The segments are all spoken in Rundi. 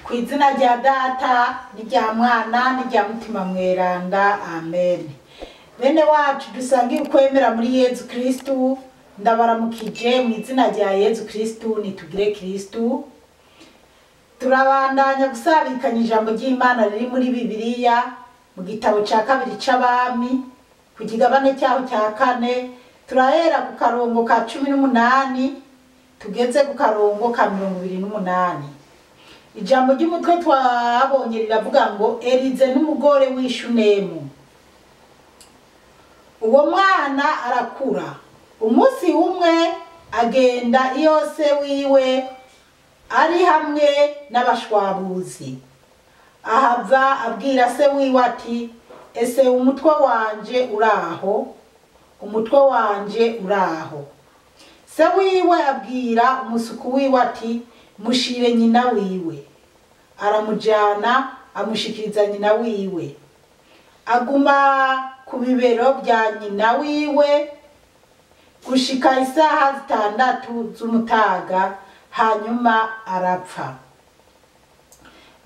Kw'izina rya Data n'irya Mwana n'irya Mutima Mweranda, amen. Bene wacu dusangiye ukwemera muri Yezu Kristu, ndabaramukije mu izina rya Yezu Kristu, nitugire Kristu. Turabandanya gusabikanya ijambo ry'Imana riri muri Bibiliya mu gitabo ca kabiri c'Abami ku kigabane cyaho cya 4. Turahera ku karongo ka 18 tugeze ku karongo ka 28. Ijambo ry'umutwe twabonye riravuga ngo Elize n'umugore w'Ishunemu. Uwo mwana arakura. Umunsi umwe agenda iyo se wiwe ari hamwe n'abashwabuzi. Ahava abwira se wiwe ati, ese umutwe wanje uraho? Umutwe wanje uraho. Se wiwe abwira umusuku wiwe ati, mushire nyina wiwe. Aramujana amushikiriza nyina wiwe. Aguma ku bibero bya nyina wiwe gushika isaha 6 z'umutaga, hanyuma arapfa.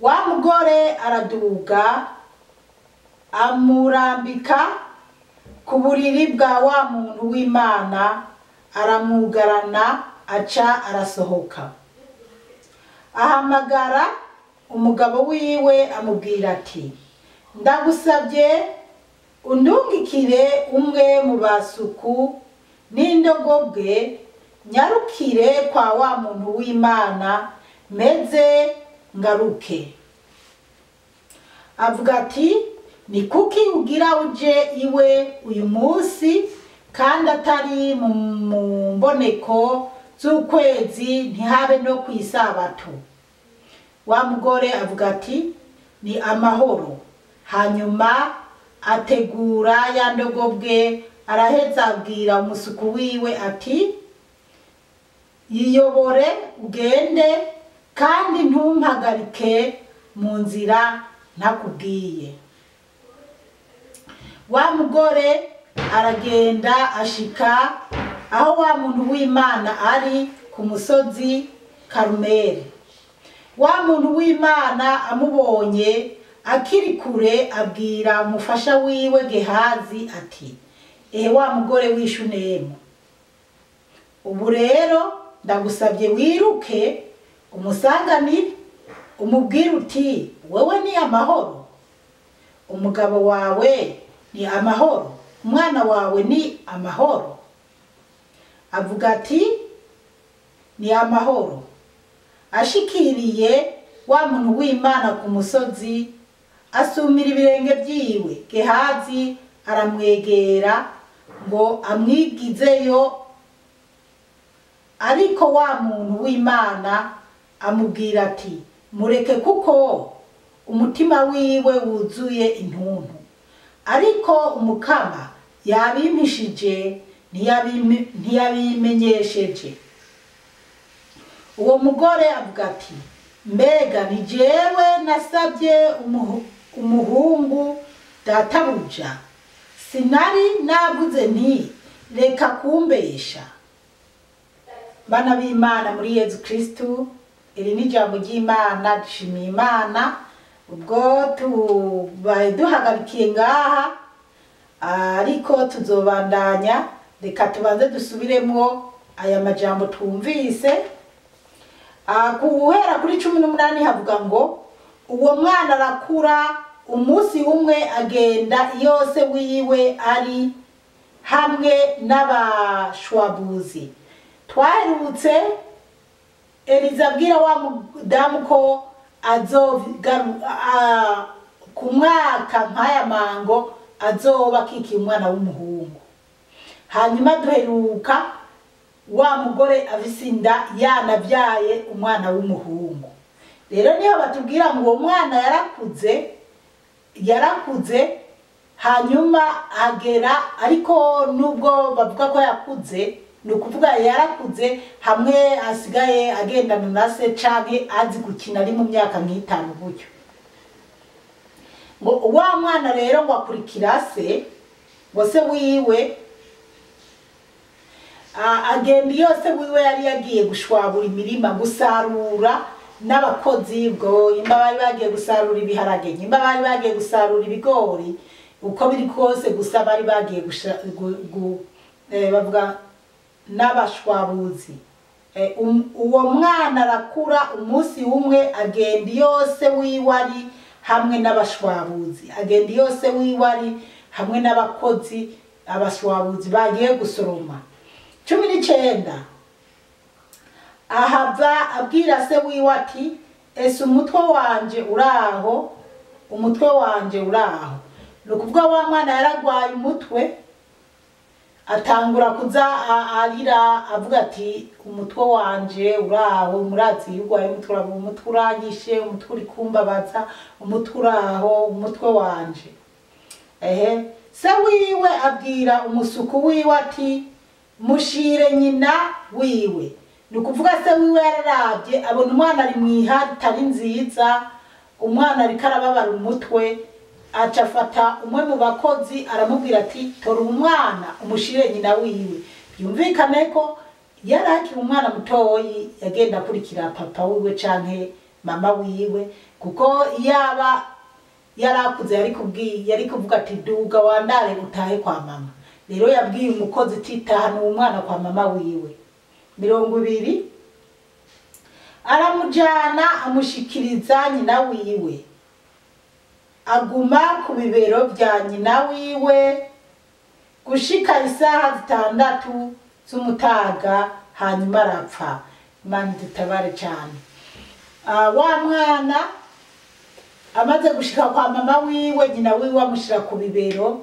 Wa mugore araduga amurambika ku buriri bwa wa muntu w'Imana, aramugarana aca arasohoka. Ahamagara umugabo wiwe amubwira ati, ndagusabye undungikire umwe mu basuku n'indogobwe nyarukire kwa wa muntu w'Imana meze ngaruke. Avuga ati, ni kuki ugira uje iwe uyu munsi kandi atari mu mboneko z'ukwezi, ntihabe no kw'isabato? Wa mugore avuga ati, ni amahoro. Hanyuma ategura ya ndogobwe, araheza abwira umusuku wiwe ati, yiyobore ugende kandi ntumpagarike mu nzira ntakubwiye. Wa mugore aragenda ashika aho wa muntu w'Imana ari ku musozi Karumeli. Wa muntu w'Imana amubonye akiri kure abwira umufasha wiwe Gehazi ati, wa mugore w'Ishunemu, ubu rero ndagusabye wiruke umusanganire, umubwire uti, wewe ni amahoro, umugabo wawe ni amahoro, umwana wawe ni amahoro. Avuga ati, ni amahoro. Ashikiriye wa muntu w'Imana ku musozi, asumira ibirenge byiwe. Gehazi aramwegera ngo amwigizeyo, ariko wa muntu w'Imana amubwira ati, mureke kuko umutima wiwe wuzuye intuntu, ariko umukama yabimpishije ntiyabimenyesheje. Uwo mugore avuga ati, mbega ni jewe nasabye umuhungu databuja? Sinari navuze nti reka kumbesha? Bana b'Imana muri Yezu Kristu, iri ni ijambo ry'Imana. Dushimiye Imana ubwo tubaye duhagarikiye ngaha, ariko tuzobandanya. Reka tubanze dusubiremo aya majambo twumvise. Guhera kuri 18 havuga ngo, uwo mwana arakura. Umunsi umwe agenda iyo se wiwe ari hamwe n'abashwabuzi. Twaherutse Elize abwira wa mudamu ko ku mwaka nk'aya mango azoba akikiye umwana w'umuhungu. Hanyuma duheruka wa mugore afise inda yanabyaye umwana w'umuhungu. Rero niho batubwira ngo uwo mwana yarakuze hanyuma agera, ariko nubwo bavuga ko yakuze, ni ukuvuga yarakuze hamwe asigaye agendana na se canke azi gukina ari mu myaka nk'itanu gutyo. Ngo wa mwana rero ngo akurikira se, ngo se wiwe agenda iyo se wiwe yari yagiye gushwabura imirima, gusarura n'abakozi ubwo imba bari bagiye gusarura ibiharage imba bari bagiye gusarura ibigori uko biri kose gusa bari bagiye bavuga n'abashwabuzi. Uwo mwana arakura umunsi umwe agenda yose wiwari hamwe n'abashwabuzi agenda yose wiwari hamwe n'abakozi abashwabuzi bagiye gusoroma. 19 ahava abwira se wiwe ati ese umutwe wanje uraho umutwe wanje uraho. Nukuvuga wa mwana yaragwaye umutwe atangura kuza arira avuga ati umutwe wanje uraho murazi yugwaye umutwe uranyishe umutwe uri kumbabaza umutwe uraho umutwe wanje. Se wiwe abwira umusuku wiwe ati mushire nyina wiwe. Nukuvuga se wiwe yararavye abona umwana ari mwiha tari nziza umwana ari karababara umutwe acafata umwe mu bakozi aramubwira ati tora umwana umushire nyina wiwe. Yumvikane ko yaraki umwana mutoyi yagenda kurikira papa wiwe canke mama wiwe kuko yaba yarakuze yari kuvuga ati duga wandare utahe kwa mama. Rero yabwiye umukozi titahana umwana kwa mama wiwe. 20 aramujana amushikiriza nyina wiwe aguma ku bibero bya nyina wiwe gushika isaha 6 z'umutaga hanyuma arapfa. Imana dutabare cyane. Wa mwana amaze gushika kwa mama wiwe nyina wiwe amushira ku bibero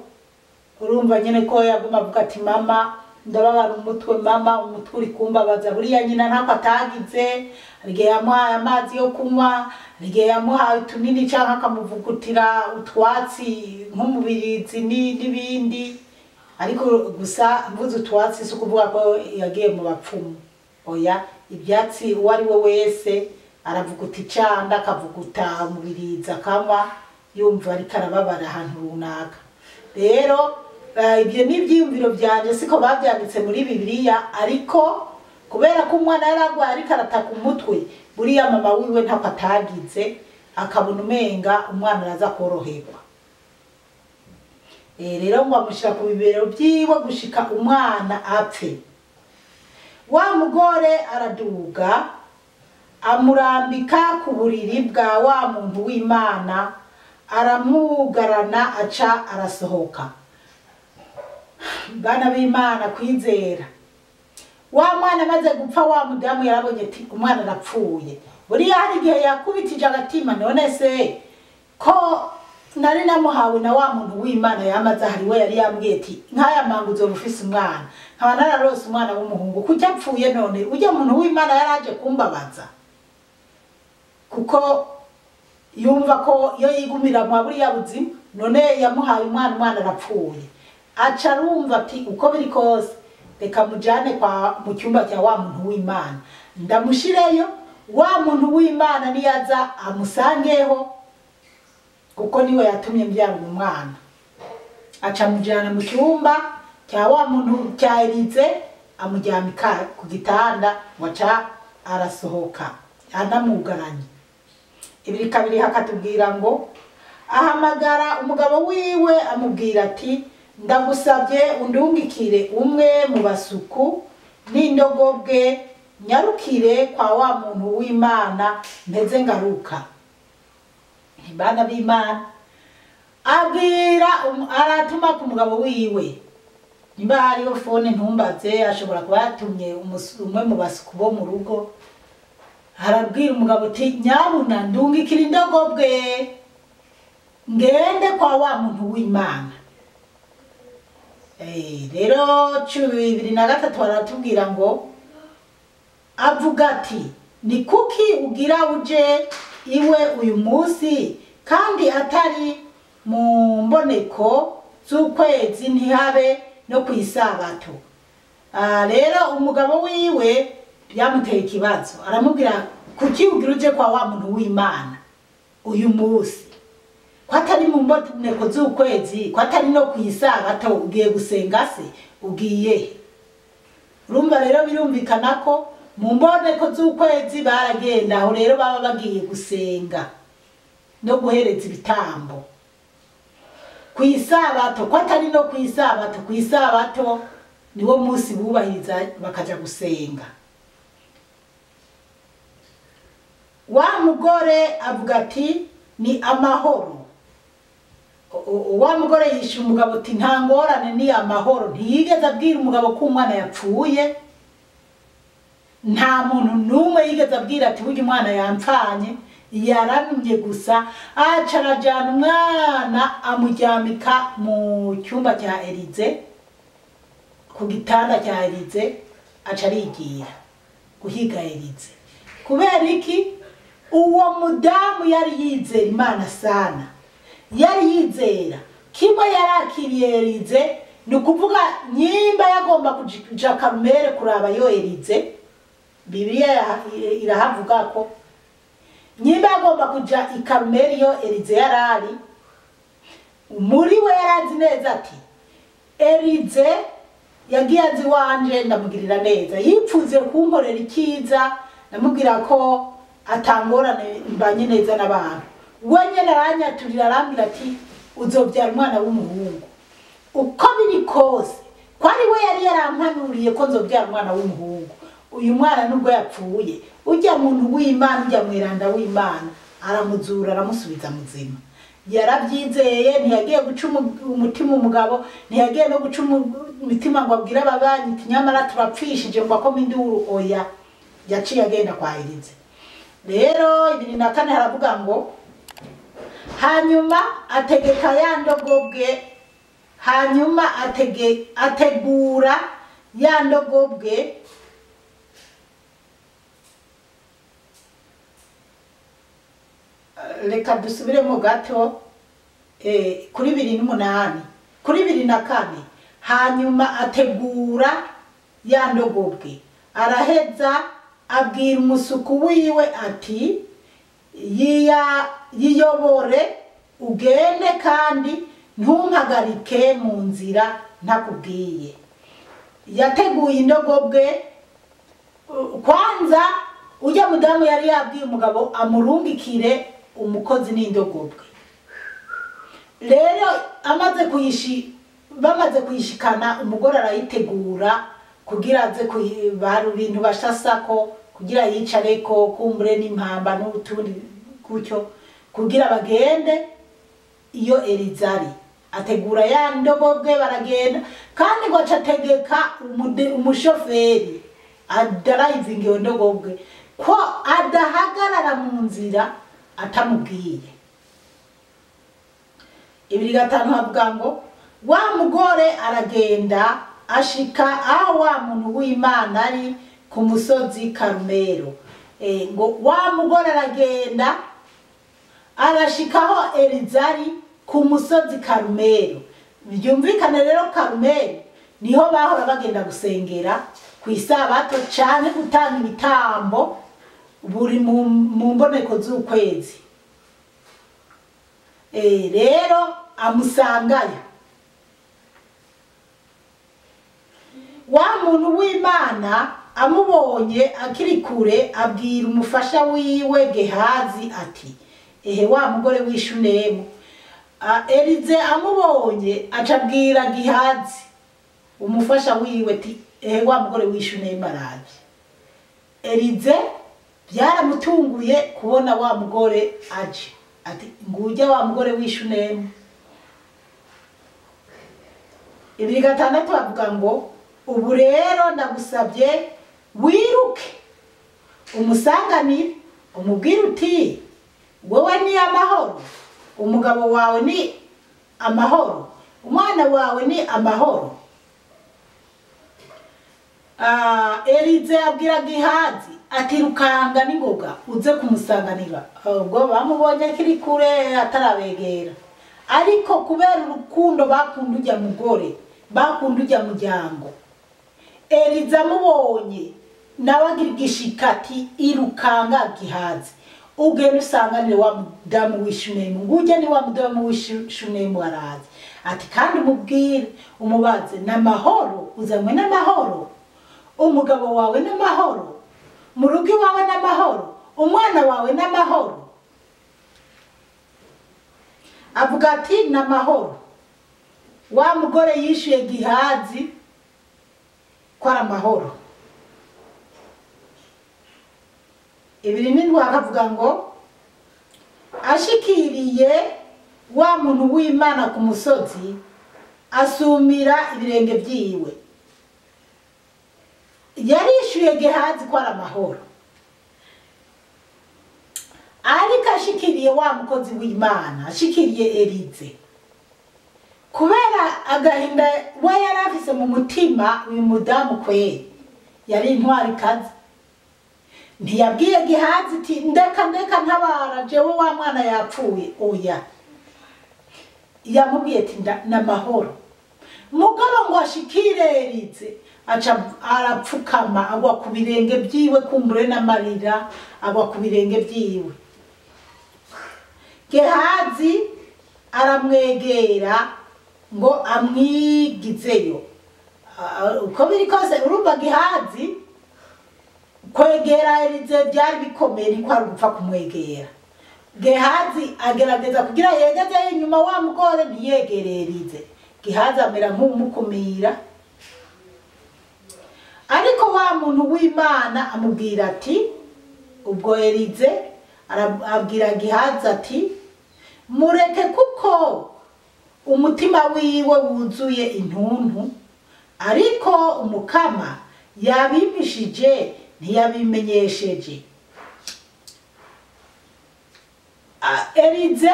urumva nyene ko yaguma avuga ati mama ndababara umutwe mama umutwe uri kumbabaza. Buriya nyina ntako atagize arigihe yamuhaye amazi yo kunywa arigihe yamuhaye utunini canke akamuvugutira utwatsi nk'umubirizi n'ibindi ariko gusa mvuze utwatsi si ukuvuga ko yagiye mu bapfumu oya ibyatsi uwo ari we wese aravuguta icanda akavuguta umubirizi akanywa yumva ariko arababara ahantu runaka. Rero ibyo n'ibyiyumviro byanje siko babyanditse muri Bibiliya ariko kubera ko umwana yaragwaye ariko arataka umutwe buriya mama wiwe ntako atagize akabona umenga umwana araza koroherwa. Rero ngo amushira ku bibero byiwe gushika umwana apfe. Wa mugore araduga amurambika ku buriri bwa wa muntu w'Imana aramwugarana aca arasohoka. Bana b'Imana kwizera wa mwana maze gupfa wa mudamu yarabonye ati umwana arapfuye. Buriya hari igihe yakubitije agatima none se ko nari namuhawe na wa muntu w'Imana yamaze hari we yari yambwiye ati nkaya mangu uzorufise umwana nkaba nararose umwana w'umuhungu kujya apfuye none ujya muntu w'Imana yaraje kumbabaza kuko yumva ko iyo yigumira mu buriya buzima none yamuhaye umwana arapfuye. Aca arumva ati uko biri kose reka mujane mu cyumba cya wa muntu w'Imana ndamushireyo wa muntu w'Imana niyaza amusangeho kuko niwe yatumye mbyara umwana. Aca mujana mu cyumba cya wa muntu cya Elize amujyamika ku gitanda waca arasohoka anamugaranye. 2 hakatubwira ngo ahamagara umugabo wiwe amubwira ati ndagusabye undungikire umwe mu basuku n'indogobwe nyarukire kwa wa muntu w'Imana mpeze ngaruka. Bana b'Imana abwira aratuma ku mugabo wiwe nimba hariyo fone ntumbaze ashobora kuba yatumye umwe mu basuku bo mu rugo arabwira umugabo ati nyabuna ndungikira indogobwe ngende kwa wa muntu w'Imana. Rero 23 baratubwira ngo avuga ati ni kuki ugira uje iwe uyu munsi kandi atari mu mboneko z'ukwezi ntihabe no kwisabato. Rero umugabo wiwe byamuteye ikibazo aramubwira kuki ugira uje kwa wa muntu w'Imana uyu munsi ko atari mu mboneko z'ukwezi ko atari no kwisabato ugiye gusenga se ugiye. Urumva rero birumvikana ko mu mboneko z'ukwezi baragenda aho rero baba bagiye gusenga no guhereza ibitambo ku isabato, ko atari no ku isabato, ku isabato niwo munsi bubahiriza bakaja gusenga. Wa mugore avuga ati ni amahoro. Wa mugore yishe umugabo ati nta ngorane ni amahoro. Ntiyigeze abwira umugabo ko umwana yapfuye, nta muntu n'umwe yigeze abwira ati burya umwana yampfanye. Yaramye gusa aca arajana umwana amuryamika mu cyumba cya Elize, ku gitanda cya Elize, aca arigira guhiga Elize. Kubera iki? Uwo mudamu yari yizera Imana sana, yari yizera kimwe yarakiriye Elize. Ni ukuvuga nyimba yagomba kuja Karumeli kuraba yo Elize, Bibiliya irahavuga ko nyimba yagomba kuja i Karumeli yo Elize yarari, muri we yarazi neza ati Elize yagiye azi wanje ndamugirira neza, yipfuze kunkorera ikiza, ndamubwira ko atangorane mbanye neza n'abantu. We nyene aranyaturira arambwira ati uzobyara umwana w'umuhungu. Uko biri kose ko ari we yari yarampanuriye ko nzobyara umwana w'umuhungu. Uyu mwana nubwo yapfuye, ujya muntu w'Imana, ujya mwiranda w'Imana aramuzura aramusubiza muzima. Yarabyizeye, ntiyagiye guca umutima umugabo, ntiyagiye no guca umutima ngo abwire ababanyi ati nyamara turapfishije ngo akome induru. Oya, yaciye agenda kwa Elize. Rero 24 haravuga ngo hanyuma ategeka ya ndogobwe, hanyuma ategura ya ndogobwe reka dusubiremo gato kuri 28 kuri 24. Hanyuma ategura ya ndogobwe, araheza abwira umusuku wiwe ati yiyobore ugende kandi ntumpagarike mu nzira ntakubwiye. Yateguye indogobwe. Kwanza ujya mudamu yari yabwiye umugabo amurungikire umukozi n'indogobwe. Rero bamaze kuyishikana, umugore arayitegura kugira aze baru bintu bashasako kugira yicareko, kumbure n'impamba n'utundi gutyo, kugira bagende iyo Elizari. Ategura ya ndogobwe baragenda, kandi ngo acategeka umushoferi adrivinge iyo ndogobwe ko adahagarara mu nzira atamubwiye. 25 havuga ngo wa mugore aragenda ashika aho wa muntu w'Imana ari ku musozi Karumeli. Ngo wa mugore aragenda arashikaho Elizari ku musozi Karumeli. Byumvikane rero Karumeli niho bahora bagenda gusengera ku isabato cyane, gutanga ibitambo buri mu mboneko z'ukwezi. Rero amusangayo. Wa muntu w'Imana amubonye akiri kure abwira umufasha wiwe Gehazi ati ehe wa mugore w'Ishunemu. Elize amubonye acabwira Gehazi umufasha wiwe ati ehe wa mugore w'Ishunemu araje. Elize byaramutunguye kubona wa mugore aje, ati ngujya wa mugore w'Ishunemu. 26 bavuga ngo ubu rero ndagusabye wiruke umusanganire, umubwire uti wowe ni amahoro, umugabo wawe ni amahoro, umwana wawe ni amahoro. Elize abwira Gehazi ati rukanga n'ingoga uze kumusanganira. Ubwo bamubonye akiri kure atarabegera, ariko kubera urukundo bakunda ujya mugore, bakunda ujya muryango, Elize amubonye nawe agira igishikati irukanga Gehazi ugenda usanganire wa mudamu w'Ishunemu. Ngujya ni wa mudamu w'Ishunemu arazi. Ati kandi umubwire umubaze n'amahoro, uzanywe n'amahoro, umugabo wawe n'amahoro, mu rugo iwawe n'amahoro, umwana wawe n'amahoro. Avuga ati n'amahoro. Wa mugore yishuye Gihazi ko ari amahoro. Ibiri n'indwi akavuga ngo ashikiriye wa muntu w'Imana ku musozi asumira ibirenge byiwe. Yarishuye Gihazi ko ari amahoro. Ariko ashikiriye wa mukozi w'Imana, ashikiriye Elize, kubera agahinda we yari afise mu mutima, uyu mudamu kweri yari intwari kazi. Ntiyabwiye Gihazi ati ndeka ntabara jewe wa mwana yapfuye. Oya, yamubwiye ati n'amahoro. Mugabo ngo ashikire Elize, aca arapfukama agwa ku birenge byiwe, kumbure n'amarira agwa ku birenge byiwe. Gihazi aramwegera ngo amwigizeyo. Uko biri kose urumva Gihazi kwegera Elize byari bikomeye, niko ari gupfa kumwegera. Gihazi agerageza kugira yegeze inyuma wa mugore ntiyegere Elize. Gihazi amera nk'umukumira. Ariko wa muntu w'Imana amubwira ati, ubwo Elize abwira Gihazi ati mureke kuko umutima wiwe wuzuye intuntu, ariko umukama yabimishije ntiyabimenyesheje. Elize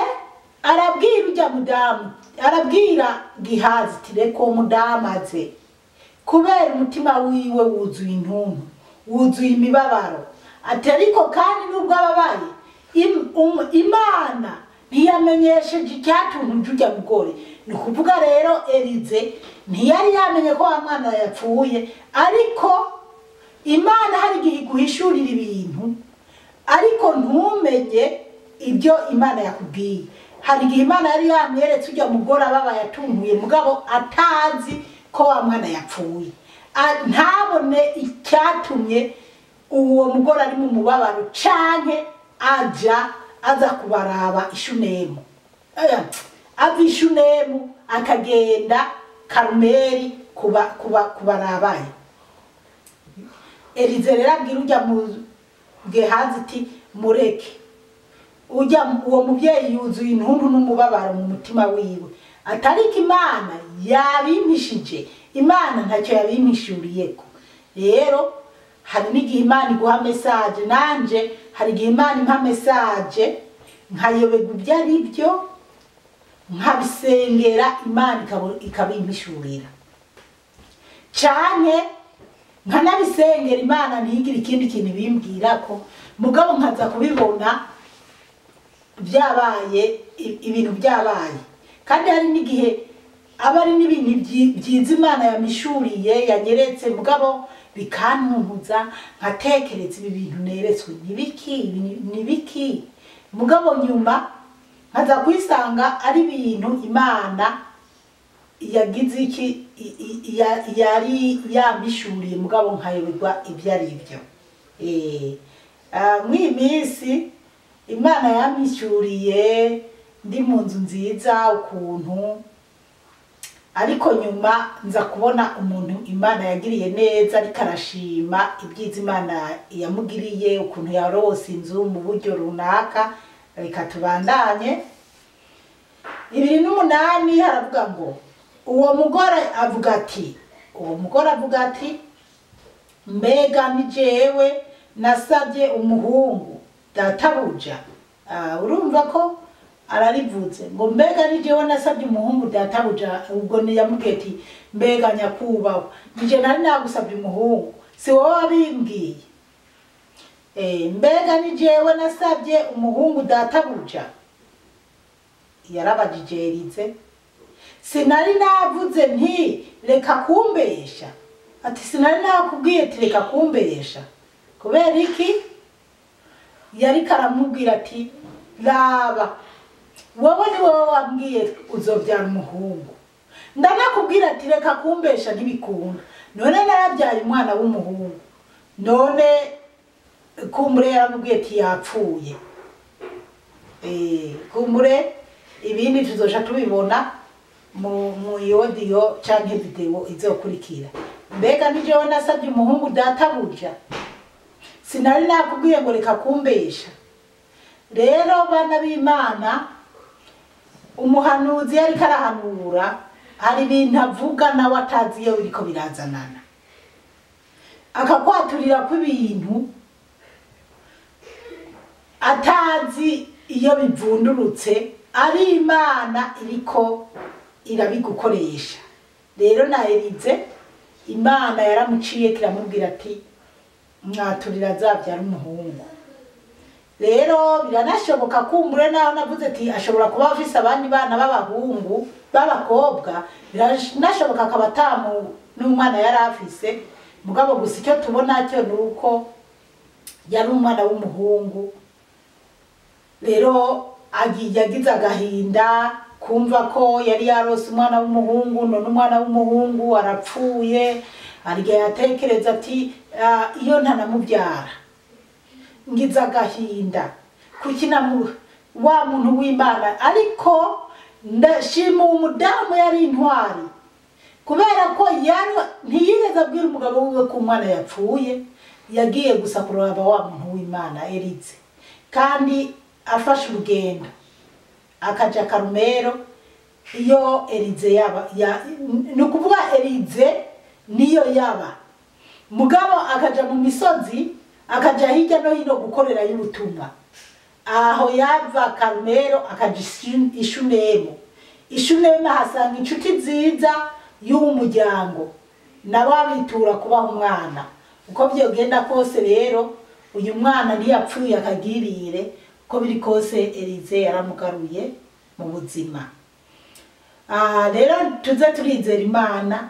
arabwira ujya mudamu, arabwira Gihazi ati reko mudamu aze, kubera umutima wiwe wuzuye intuntu, wuzuye imibabaro. Ati ariko kandi nubwo ababaye, Imana ntiyamenyesheje icyatumye ujya mugore. Ni kuvuga rero Elize ntiyari yamenye ko wa mwana yapfuye, ariko Imana hari igihe iguhishurira ibintu ariko ntumenye ibyo Imana yakubwiye. Hari igihe Imana yari yamweretse ujya mugore ababaye atunguye, mugabo atazi ko wa mwana yapfuye, ntabone icyatumye uwo mugore ari mu mubabaro, canke aza kubaraba Ishunemu. Ava Ishunemu akagenda Karumeli kubarabaye. Elize rero abwira ujya mu Gihazi ati mureke. Uwo mubyeyi yuzuye intuntu n'umubabaro mu mutima wiwe. Atariko Imana yabimpishije, Imana ntacyo yabimpishuriyeko. Rero hari n'igihe Imana iguha message, nanje hari igihe Imana impa message nkayoberwa ibyo ari byo, nkabisengera Imana ikabimpishurira. Canke nkanabisengera Imana ntigire ikindi kintu bimbwira ko, mugabo nkaza kubibona byabaye, ibintu byabaye. Kandi hari n'igihe aba ari n'ibintu byiza Imana yamishuriye yanyeretse, mugabo bikantuntuza nkatekereza ibi bintu neretswe nibiki, mugabo nyuma nkaza kwisanga ari ibintu Imana yagize iki yari yamishuriye, mugabo nkayoberwa ibyo ari byo. Mw'iyi minsi Imana yamishuriye ndi mu nzu nziza ukuntu, ariko nyuma nza kubona umuntu Imana yagiriye neza, ariko arashima ibyiza Imana yamugiriye, ukuntu yarose inzu mu buryo runaka. Reka tubandanye. 2008 haravuga ngo uwo mugore avuga ati mbega ni jewe nasabye umuhungu databuja. Urumva ko ararivuze ngo mbega ni jewe nasabye umuhungu databuja. Ubwo yamubwiye ati mbega nyakubaho, nije nari nagusabye umuhungu, si wowe wabimbwiye. Mbega ni jewe nasabye umuhungu databuja. Yarabajije Elize, sinari navuze nti reka kumbesha. Ati sinari nakubwiye ati reka kumbesha. Kubera iki? Yari karamubwira ati raba wowe ni wowe wambwiye uzobyara umuhungu, ndanakubwira ati reka kumbesha ntibikunda, none narabyaye umwana w'umuhungu, none kumbure yaramubwiye ati yapfuye. Kumbure ibindi tuzoja tubibona mu audio canke video izokurikira. Mbega ni jewe nasabye umuhungu databuja, sinari nakubwiye ngo reka kumbesha. Rero bana b'Imana, umuhanuzi yari karahanura, hari ibintu avuga nawe atazi iyo biriko birazanana, akakwaturira ko ibintu atazi iyo bivundurutse, ari Imana iriko irabigukoresha. Rero na Elize, Imana yaramuciye kiramubwira ati mwaturira azabyara umuhungu. Rero biranashoboka kumbure naho navuze ati ashobora kuba afise abandi bana b'abahungu b'abakobwa, biranashoboka akabatamu n'umwana yari afise, mugabo gusa icyo tubona cyo nuko yari umwana w'umuhungu. Rero yagize agahinda kumva ko yari yarose umwana w'umuhungu, none umwana w'umuhungu arapfuye. Arige yatekereza ati iyo ntanamubyara ngize agahinda kuki wa muntu w'Imana. Ariko ndashima umudamu yari intwari, kubera ko ntiyigeze abwira umugabo wiwe ko umwana yapfuye, yagiye gusa kuraba wa muntu w'Imana Elize, kandi afashe urugendo akaja Karumelo. Iyo Elize yaba ni ukuvuga Elize niyo yaba, mugabo akaja mu misozi, akaja hirya no hino gukorera y'ubutumwa. Aho yava Karumelo akaja Ishunemu hasanga inshuti nziza y'umuryango, nabo abitura kubaha umwana. Uko byogenda kose rero uyu mwana ntiyapfuye akagirire, uko biri kose Elize yaramugaruye mu buzima. Rero tuze turizera Imana,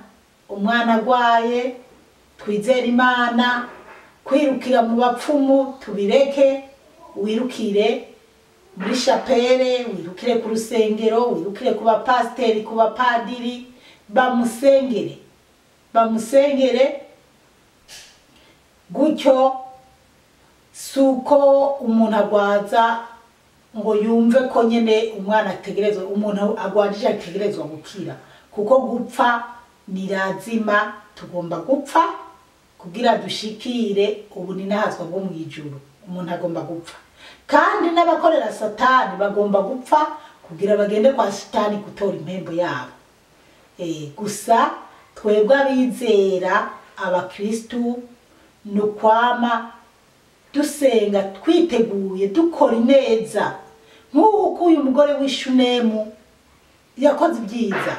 umwana agwaye twizera Imana, kwirukira mu bapfumu tubireke, wirukire muri chapelle, wirukire ku rusengero, wirukire ku bapasteri, ku bapadiri, bamusengere gutyo. Suko umuntu agwaza ngo yumve ko nyene umwana ategerezwa, umuntu agwajije ategerezwa gukira, kuko gupfa ni lazima. Tugomba gupfa kugira dushikire ubuninahazwa bwo mu ijuru. Umuntu agomba gupfa, kandi n'abakorera Satani bagomba gupfa kugira bagende kwa Satani gutora impembo yabo. Gusa twebwe abizera abakristu nukwama dusenga twiteguye, dukora neza, nk'uko uyu mugore w'Ishunemu yakoze ibyiza,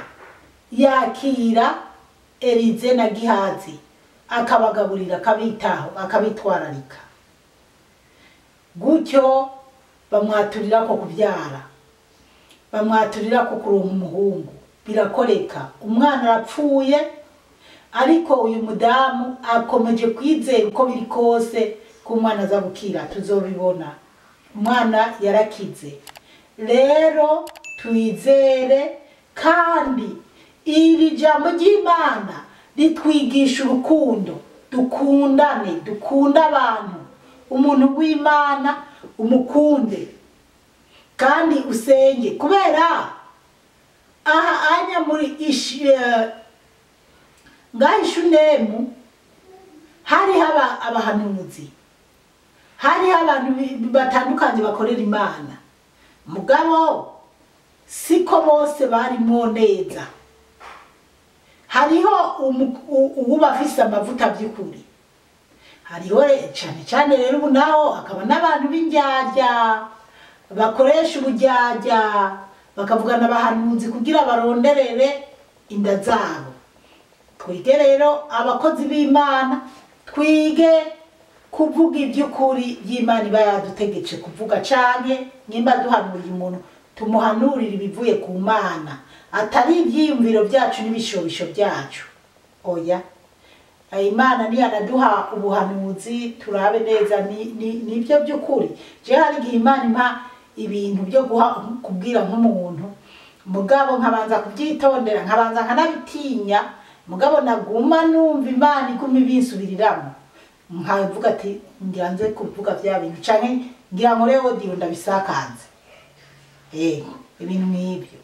yakira Elize na Gihazi, akabagaburira, akabitaho, akabitwararika. Gutyo bamwaturira ko kubyara, bamwaturira ko kuronka umuhungu, birakoreka. Umwana arapfuye, ariko uyu mudamu akomeje kwizera uko biri kose ko umwana azabukira. Tuzobibona, umwana yarakize. Rero twizere, kandi iri jambo ry'Imana ritwigisha urukundo. Dukundane, dukunda abantu, umuntu w'Imana umukunde kandi usenge, kubera anya muri Ishunemu hari haba abahanuzi, hari abantu batandukanye bakorera Imana, mugabo siko bose barimo neza. Hariho ubafise amavuta by'ukuri, hariho cyane rero ubu naho akaba n'abantu b'indyarya bakoresha ubujyajya, bakavugana abahanuzi kugira baronderere inda zabo. Twige rero abakozi b'Imana, twige kuvuga iby'ukuri by'Imana iba yadutegetse kuvuga, canke nimba duhanuriye umuntu tumuhanurira ibivuye ku Mana, atari ibyiyumviro byacu n'ibishobisho byacu. Oya, Imana niyanaduha ubuhanuzi turabe neza nibyo by'ukuri. Je hari igihe Imana impa ibintu byo kubwira nk'umuntu, mugabo nkabanza kubyitondera, nkabanza nkanabitinya, mugabo naguma numva Imana iguma ibinsubiriramo. nkavuga ati ngira nze kuvuga vya bintu canke ngira nkore audio ndabisakaze ibintu nk'ibyo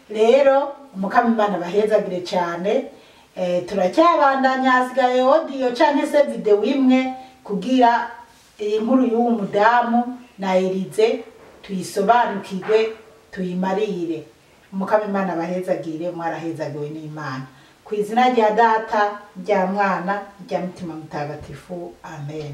rero umukama Imana bahezagire cyane turacyabandanya hasigaye audio canke se video imwe kugira iyi nkuru y'uwo mudamu na Elize tuyisobanukirwe tuyimarire umukama Imana bahezagire mwarahezagiwe n'Imana ku izina rya Data rya Mwana rya Mutima Mutagatifu amen.